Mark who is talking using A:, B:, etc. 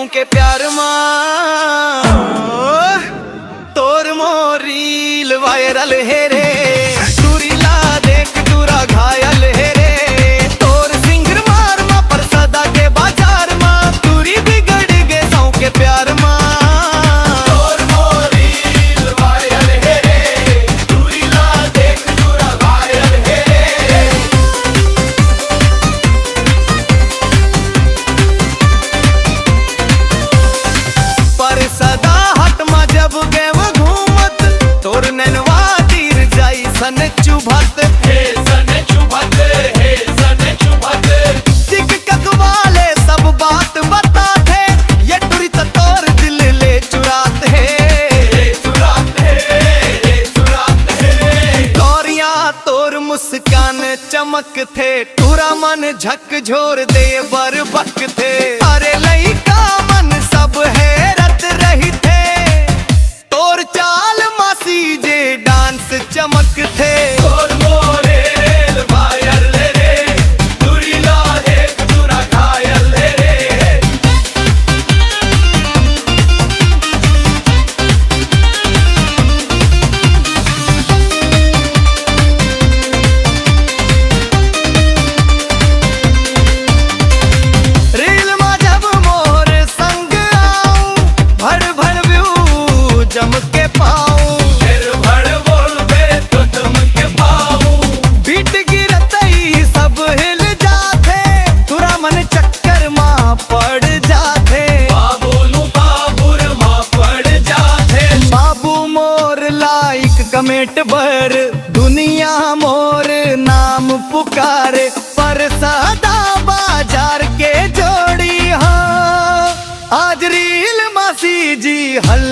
A: सौ के प्यार माँ तोर मोरील वायरल है रे दूरीला देख दूरा घायल है रे तोर सिंगर मार मा पर सदा के बाजार माँ दूरी बिगड़ गे सौ के प्यार माँ तोर मोरील वायरल है रे दूरीला देख दूरा घायल है रे पर सदा हट मा जब गे वो घूमत तोर नैनवा तीर जाई सन चुभत हे सन चुभत हे सन चुभत टिक वाले सब बात बता थे ये टुरी तो तोर दिल ले चुरात है तोरिया तोर मुस्कान चमक थे टूरा मन झकझोर दे बर बक थे अरे लई का मन सब हैरत रही थे तोर चाल मासी जे डांस चमक थे तोर मोरे रेल वायर ले रे दूरीला देख दूरा घायल ले रे रील मा जब मोर संग आऊं भर भर व्यू जम के पाऊं फिर भर बोल बे तो तुम के पाऊं बीट गिरत ही सब हिल जाते तुरा मन चक्कर माँ पड़ जाते बाबू बाबूर माँ पड़ जाते बाबू मोर लाइक कमेंट भर दुनिया मोर नाम पुकारे पर सदा बाजार के जोड़ी हो आज रील मासी जी हल